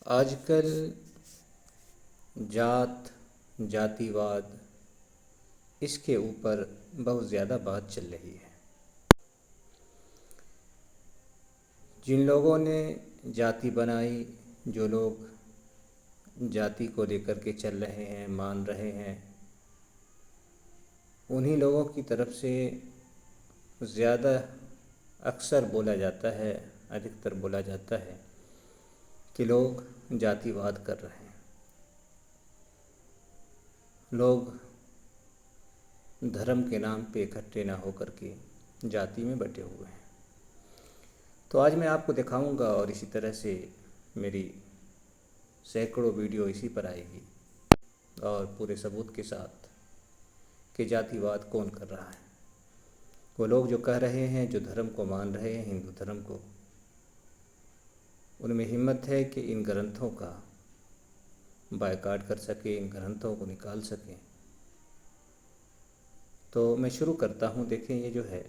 आजकल जात जातिवाद इसके ऊपर बहुत ज़्यादा बात चल रही है। जिन लोगों ने जाति बनाई, जो लोग जाति को लेकर के चल रहे हैं, मान रहे हैं, उन्हीं लोगों की तरफ से ज़्यादा अक्सर बोला जाता है, अधिकतर बोला जाता है कि लोग जातिवाद कर रहे हैं। लोग धर्म के नाम पे इकट्ठे ना होकर के जाति में बटे हुए हैं। तो आज मैं आपको दिखाऊंगा और इसी तरह से मेरी सैकड़ों वीडियो इसी पर आएगी और पूरे सबूत के साथ कि जातिवाद कौन कर रहा है। वो लोग जो कह रहे हैं, जो धर्म को मान रहे हैं, हिंदू धर्म को, उनमें हिम्मत है कि इन ग्रंथों का बायकॉट कर सके, इन ग्रंथों को निकाल सकें। तो मैं शुरू करता हूँ। देखें, ये जो है,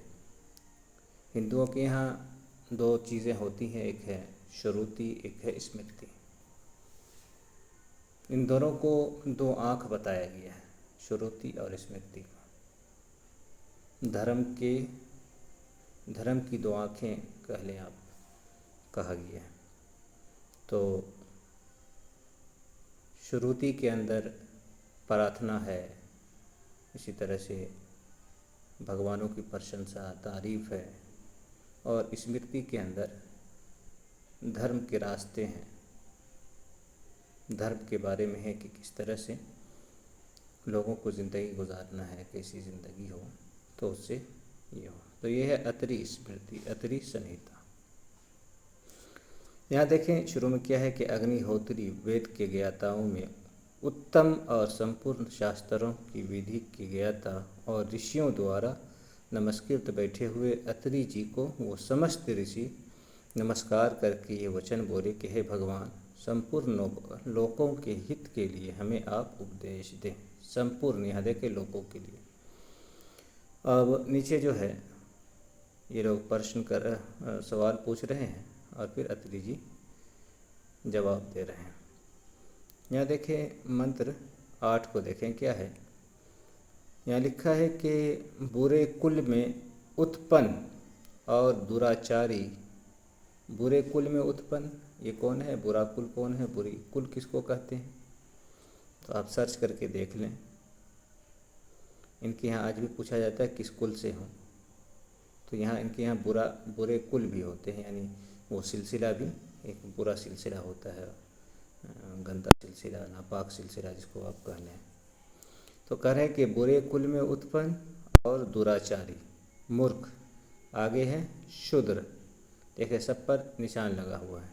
हिंदुओं के यहाँ दो चीज़ें होती हैं, एक है श्रुति, एक है स्मृति। इन दोनों को दो आँख बताया गया है, श्रुति और स्मृति को। धर्म की दो आँखें कह लें आप, कहा गया है। तो श्रुति के अंदर प्रार्थना है, इसी तरह से भगवानों की प्रशंसा, तारीफ़ है, और स्मृति के अंदर धर्म के रास्ते हैं, धर्म के बारे में है कि किस तरह से लोगों को ज़िंदगी गुजारना है, कैसी ज़िंदगी हो तो उससे ये हो। तो ये है अतरी स्मृति, अतरी संहिता। यहाँ देखें, शुरू में क्या है कि अग्निहोत्री वेद के ज्ञाताओं में उत्तम और संपूर्ण शास्त्रों की विधि की ज्ञाता और ऋषियों द्वारा नमस्कृत बैठे हुए अत्रि जी को वो समस्त ऋषि नमस्कार करके ये वचन बोले कि हे भगवान, संपूर्ण लोकों के हित के लिए हमें आप उपदेश दें। संपूर्ण, यहाँ देखें, लोकों के लिए। अब नीचे जो है, ये लोग सवाल पूछ रहे हैं और फिर अत्रि जी जवाब दे रहे हैं। यहाँ देखें, मंत्र 8 को देखें, क्या है। यहाँ लिखा है कि बुरे कुल में उत्पन्न और दुराचारी। बुरे कुल में उत्पन्न, ये कौन है? बुरा कुल कौन है? बुरी कुल किसको कहते हैं? तो आप सर्च करके देख लें। इनके यहाँ आज भी पूछा जाता है किस कुल से हों, तो यहाँ इनके यहाँ बुरे कुल भी होते हैं, यानी वो सिलसिला भी एक बुरा सिलसिला होता है, गंदा सिलसिला, नापाक सिलसिला जिसको आप कह लें। तो कह रहे हैं कि बुरे कुल में उत्पन्न और दुराचारी, मूर्ख, आगे है शूद्र। देखिए, सब पर निशान लगा हुआ है,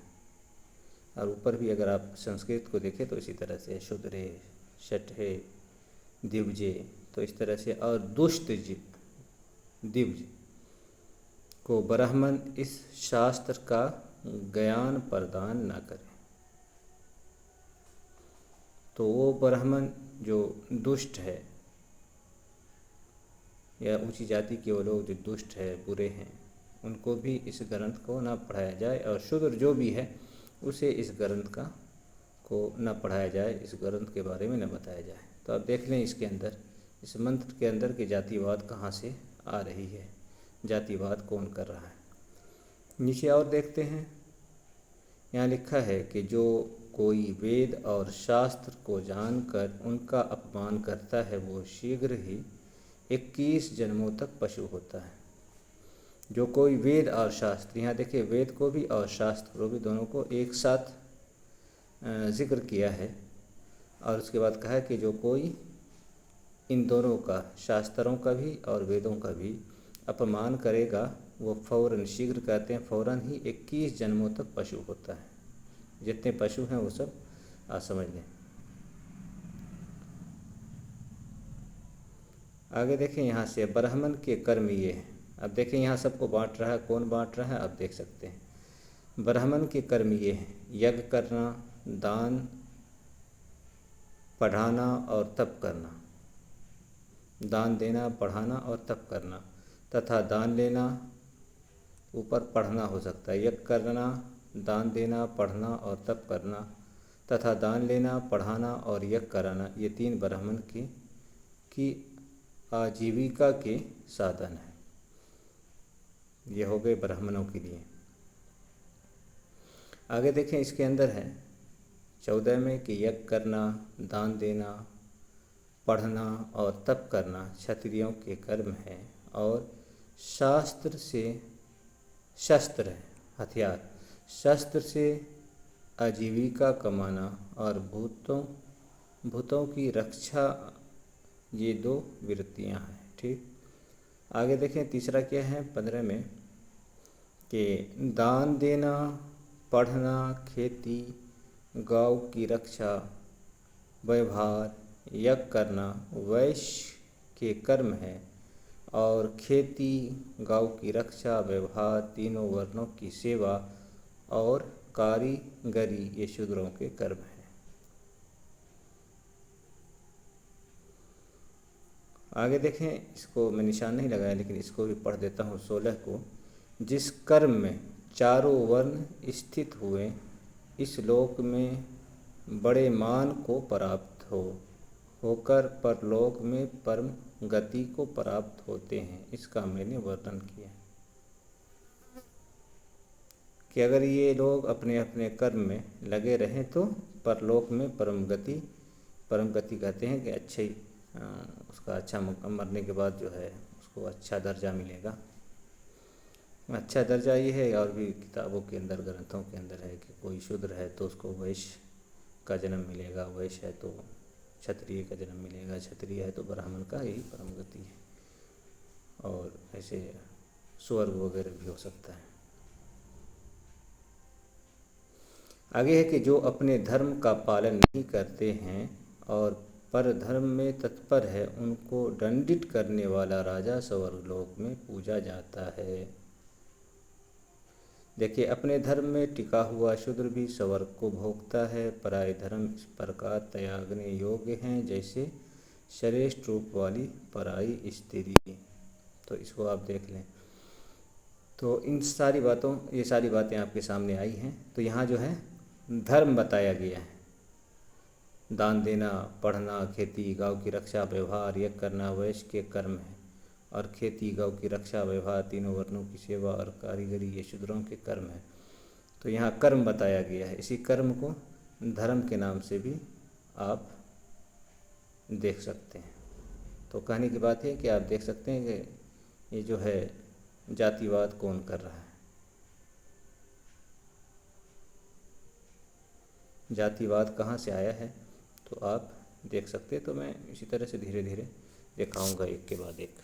और ऊपर भी अगर आप संस्कृत को देखें तो इसी तरह से शूद्रे, शठे, दिव्जे, तो इस तरह से। और दुष्ट दिव्ज को ब्राह्मण इस शास्त्र का ज्ञान प्रदान न करे। तो वो ब्राह्मण जो दुष्ट है, या ऊंची जाति के वो लोग जो दुष्ट है, बुरे हैं, उनको भी इस ग्रंथ को ना पढ़ाया जाए, और शूद्र जो भी है उसे इस ग्रंथ को न पढ़ाया जाए, इस ग्रंथ के बारे में न बताया जाए। तो आप देख लें इसके अंदर, इस मंत्र के अंदर कि जातिवाद कहाँ से आ रही है, जातिवाद कौन कर रहा है। नीचे और देखते हैं, यहाँ लिखा है कि जो कोई वेद और शास्त्र को जानकर उनका अपमान करता है, वो शीघ्र ही 21 जन्मों तक पशु होता है। जो कोई वेद और शास्त्र, यहाँ देखिए, वेद को भी और शास्त्र को भी, दोनों को एक साथ जिक्र किया है, और उसके बाद कहा है कि जो कोई इन दोनों का, शास्त्रों का भी और वेदों का भी अपमान करेगा, वो फौरन, शीघ्र कहते हैं, फौरन ही 21 जन्मों तक पशु होता है। जितने पशु हैं वो सब आप समझ लें। आगे देखें, यहाँ से ब्राह्मण के कर्म ये हैं। अब देखें, यहाँ सबको बांट रहा है, कौन बांट रहा है आप देख सकते हैं। ब्राह्मण के कर्म ये हैं: यज्ञ करना, दान, पढ़ाना और तप करना। दान देना, पढ़ाना और तप करना, तथा दान लेना, ऊपर पढ़ना हो सकता है, यज्ञ करना, दान देना, पढ़ना और तप करना, तथा दान लेना, पढ़ाना और यज्ञ कराना, ये 3 ब्राह्मण की आजीविका के साधन हैं। ये हो गए ब्राह्मणों के लिए। आगे देखें, इसके अंदर है 14 में कि यज्ञ करना, दान देना, पढ़ना और तप करना क्षत्रियों के कर्म है और शस्त्र है, हथियार, शस्त्र से आजीविका कमाना और भूतों की रक्षा, ये 2 वृत्तियां हैं। ठीक, आगे देखें तीसरा क्या है 15 में कि दान देना, पढ़ना, खेती, गौ की रक्षा, व्यवहार, यज्ञ करना वैश्य के कर्म है और खेती, गौ की रक्षा, व्यवहार, तीनों वर्णों की सेवा और कारीगरी ये शूद्रों के कर्म हैं। आगे देखें, इसको मैं निशान नहीं लगाया लेकिन इसको भी पढ़ देता हूँ 16 को। जिस कर्म में चारों वर्ण स्थित हुए इस लोक में बड़े मान को प्राप्त होकर परलोक में परम गति को प्राप्त होते हैं, इसका मैंने वर्णन किया कि अगर ये लोग अपने अपने कर्म में लगे रहें तो परलोक में परम गति कहते हैं कि अच्छे उसका अच्छा मरने के बाद जो है उसको अच्छा दर्जा मिलेगा। अच्छा दर्जा ये है, और भी किताबों के अंदर, ग्रंथों के अंदर है कि कोई शूद्र है तो उसको वैश्य का जन्म मिलेगा, वैश्य है तो क्षत्रिय का जन्म मिलेगा, क्षत्रिय है तो ब्राह्मण का, यही परम गति है। और ऐसे स्वर्ग वगैरह भी हो सकता है। आगे है कि जो अपने धर्म का पालन नहीं करते हैं और पर धर्म में तत्पर है उनको दंडित करने वाला राजा स्वर्गलोक में पूजा जाता है। देखिए, अपने धर्म में टिका हुआ शूद्र भी स्वर्ग को भोगता है। पराय धर्म इस प्रकार त्यागने योग्य हैं जैसे श्रेष्ठ रूप वाली पराई स्त्री। तो इसको आप देख लें। तो ये सारी बातें आपके सामने आई हैं। तो यहाँ जो है धर्म बताया गया है, दान देना, पढ़ना, खेती, गौ की रक्षा, व्यवहार, यज्ञ करना वैश्य के कर्म है और खेती, गौ की रक्षा, व्यवहार, तीनों वर्णों की सेवा और कारीगरी ये शूद्रों के कर्म है। तो यहाँ कर्म बताया गया है। इसी कर्म को धर्म के नाम से भी आप देख सकते हैं। तो कहने की बात है कि आप देख सकते हैं कि ये जो है जातिवाद कौन कर रहा है। जातिवाद कहाँ से आया है तो आप देख सकते हैं। तो मैं इसी तरह से धीरे धीरे दिखाऊंगा एक के बाद एक।